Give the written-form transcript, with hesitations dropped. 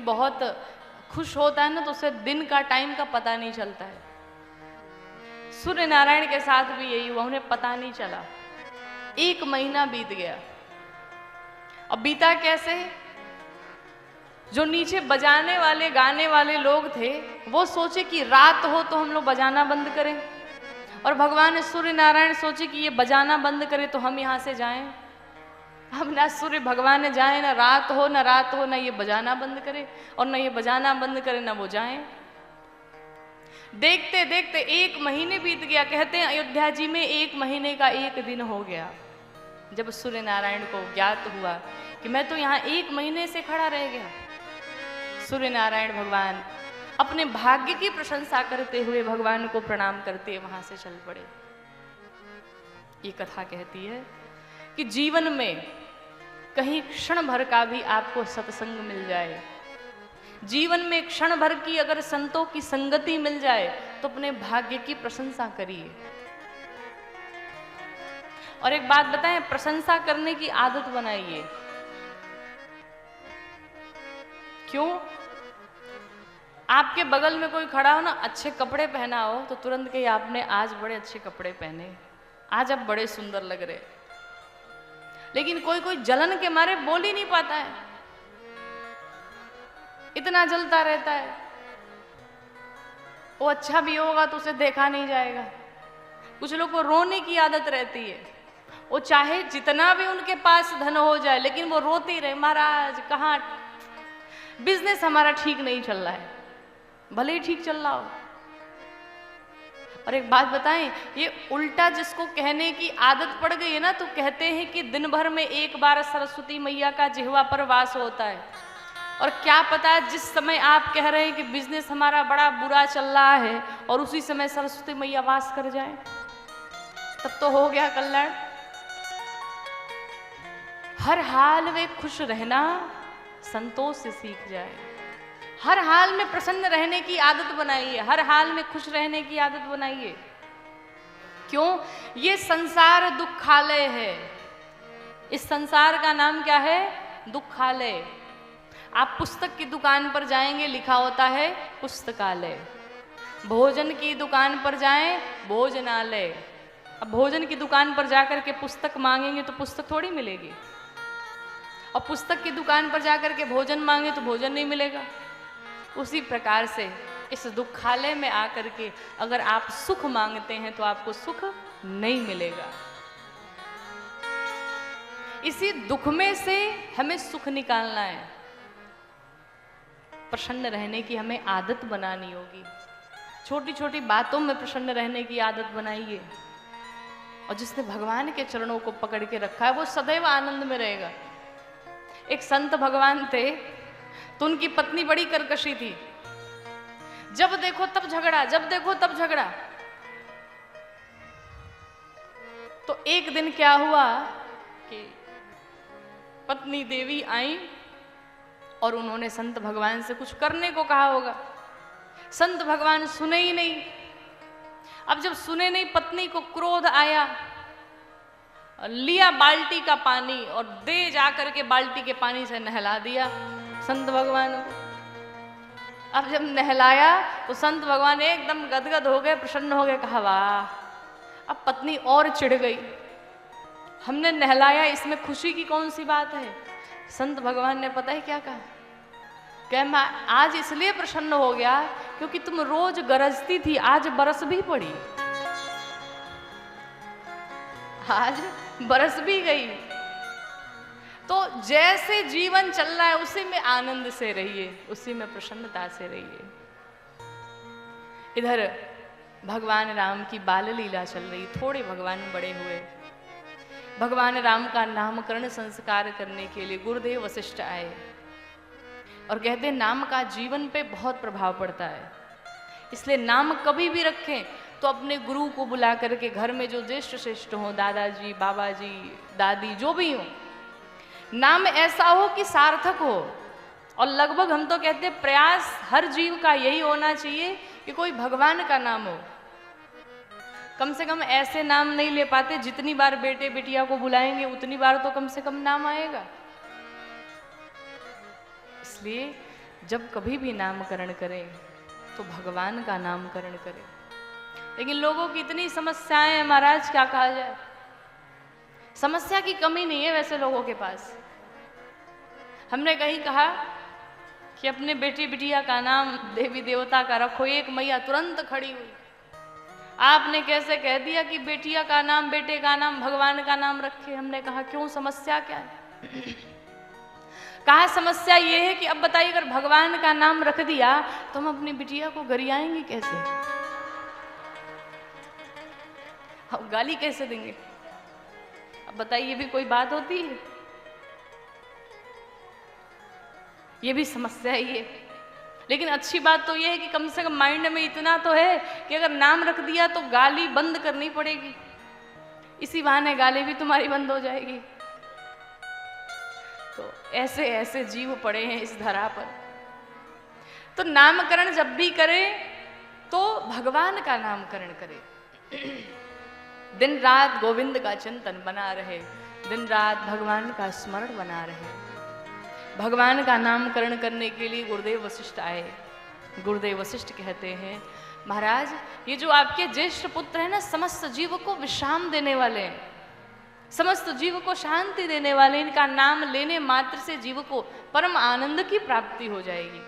बहुत खुश होता है ना तो उसे दिन का टाइम का पता नहीं चलता है। सूर्य नारायण के साथ भी यही हुआ, उन्हें पता नहीं चला। 1 महीना बीत गया। अब बीता कैसे? जो नीचे बजाने वाले गाने वाले लोग थे वो सोचे कि रात हो तो हम लोग बजाना बंद करें, और भगवान सूर्य नारायण सोचे कि ये बजाना बंद करे तो हम यहाँ से जाएं। अब ना सूर्य भगवान जाए, ना रात हो ना ये बजाना बंद करे, और ना ये बजाना बंद करे ना वो जाए। देखते देखते 1 महीने बीत गया। कहते हैं अयोध्या जी में 1 महीने का 1 दिन हो गया। जब सूर्य नारायण को ज्ञात हुआ कि मैं तो यहाँ 1 महीने से खड़ा रह गया, सूर्य नारायण भगवान अपने भाग्य की प्रशंसा करते हुए भगवान को प्रणाम करते वहां से चल पड़े। ये कथा कहती है कि जीवन में कहीं क्षण भर का भी आपको सत्संग मिल जाए, जीवन में क्षण भर की अगर संतों की संगति मिल जाए तो अपने भाग्य की प्रशंसा करिए। और एक बात बताएं, प्रशंसा करने की आदत बनाइए। क्यों? आपके बगल में कोई खड़ा हो ना, अच्छे कपड़े पहना हो तो तुरंत कहिए आपने आज बड़े अच्छे कपड़े पहने, आज आप बड़े सुंदर लग रहे। लेकिन कोई कोई जलन के मारे बोल ही नहीं पाता है, इतना जलता रहता है। वो अच्छा भी होगा तो उसे देखा नहीं जाएगा। कुछ लोग को रोने की आदत रहती है, वो चाहे जितना भी उनके पास धन हो जाए लेकिन वो रोते ही रहे, महाराज कहाँ बिजनेस हमारा ठीक नहीं चल रहा है, भले ही ठीक चल रहा हो। और एक बात बताएं, ये उल्टा जिसको कहने की आदत पड़ गई है ना, तो कहते हैं कि दिन भर में 1 बार सरस्वती मैया का जिह्वा पर वास होता है। और क्या पता जिस समय आप कह रहे हैं कि बिजनेस हमारा बड़ा बुरा चल रहा है और उसी समय सरस्वती मैया वास कर जाए, तब तो हो गया कल्याण। हर हाल में खुश रहना संतोष से सीख जाए। हर हाल में प्रसन्न रहने की आदत बनाइए, हर हाल में खुश रहने की आदत बनाइए। क्यों? ये संसार दुखालय है। इस संसार का नाम क्या है? दुखालय। आप पुस्तक की दुकान पर जाएंगे, लिखा होता है पुस्तकालय। भोजन की दुकान पर जाएं, भोजनालय। अब भोजन की दुकान पर जाकर के पुस्तक मांगेंगे तो पुस्तक थोड़ी मिलेगी, और पुस्तक की दुकान पर जाकर के भोजन मांगे तो भोजन नहीं मिलेगा। उसी प्रकार से इस दुखालय में आकर के अगर आप सुख मांगते हैं तो आपको सुख नहीं मिलेगा। इसी दुख में से हमें सुख निकालना है। प्रसन्न रहने की हमें आदत बनानी होगी। छोटी छोटी बातों में प्रसन्न रहने की आदत बनाइए। और जिसने भगवान के चरणों को पकड़ के रखा है वो सदैव आनंद में रहेगा। एक संत भगवान थे तो उनकी पत्नी बड़ी कर्कशी थी। जब देखो तब झगड़ा, जब देखो तब झगड़ा। तो एक दिन क्या हुआ कि पत्नी देवी आई और उन्होंने संत भगवान से कुछ करने को कहा होगा। संत भगवान सुने ही नहीं। अब जब सुने नहीं, पत्नी को क्रोध आया, लिया बाल्टी का पानी और दे जाकर के बाल्टी के पानी से नहला दिया संत भगवान को। अब जब नहलाया तो संत भगवान एकदम गदगद हो गए, प्रसन्न हो गए, कहा वाह। अब पत्नी और चिढ़ गई, हमने नहलाया, इसमें खुशी की कौन सी बात है। संत भगवान ने पता है क्या कहा? क्या मैं आज इसलिए प्रसन्न हो गया क्योंकि तुम रोज गरजती थी, आज बरस भी पड़ी, आज बरस भी गई। तो जैसे जीवन चल रहा है उसी में आनंद से रहिए, उसी में प्रसन्नता से रहिए। इधर भगवान राम की बाल लीला चल रही। थोड़े भगवान बड़े हुए। भगवान राम का नामकरण संस्कार करने के लिए गुरुदेव वशिष्ठ आए और कहते हैं नाम का जीवन पे बहुत प्रभाव पड़ता है, इसलिए नाम कभी भी रखें तो अपने गुरु को बुला करके, घर में जो ज्येष्ठ श्रेष्ठ हो, दादाजी, बाबा जी, दादी, जो भी हो, नाम ऐसा हो कि सार्थक हो। और लगभग हम तो कहते हैं प्रयास हर जीव का यही होना चाहिए कि कोई भगवान का नाम हो। कम से कम ऐसे नाम नहीं ले पाते, जितनी बार बेटे बेटिया को बुलाएंगे उतनी बार तो कम से कम नाम आएगा। इसलिए जब कभी भी नामकरण करें तो भगवान का नामकरण करें। लेकिन लोगों की इतनी समस्याएं हैं महाराज, क्या कहा जाए। समस्या की कमी नहीं है वैसे लोगों के पास। हमने कहीं कहा कि अपने बेटी बिटिया का नाम देवी देवता का रखो, एक मैया तुरंत खड़ी हुई। आपने कैसे कह दिया कि बेटिया का नाम, बेटे का नाम, भगवान का नाम रखे। हमने कहा क्यों, समस्या क्या है। कहा समस्या ये है कि अब बताइए अगर भगवान का नाम रख दिया तो हम अपनी बिटिया को गरियाएंगे कैसे, हम गाली कैसे देंगे। अब बताइए भी कोई बात होती है, ये भी समस्या ही है। लेकिन अच्छी बात तो ये है कि कम से कम माइंड में इतना तो है कि अगर नाम रख दिया तो गाली बंद करनी पड़ेगी, इसी बहाने गाली भी तुम्हारी बंद हो जाएगी। तो ऐसे ऐसे जीव पड़े हैं इस धरा पर। तो नामकरण जब भी करे तो भगवान का नामकरण करे। दिन रात गोविंद का चिंतन बना रहे, दिन रात भगवान का स्मरण बना रहे। भगवान का नामकरण करने के लिए गुरुदेव वशिष्ठ आए। गुरुदेव वशिष्ठ कहते हैं महाराज ये जो आपके ज्येष्ठ पुत्र हैं ना, समस्त जीव को विश्राम देने वाले हैं, समस्त जीव को शांति देने वाले, इनका नाम लेने मात्र से जीव को परम आनंद की प्राप्ति हो जाएगी।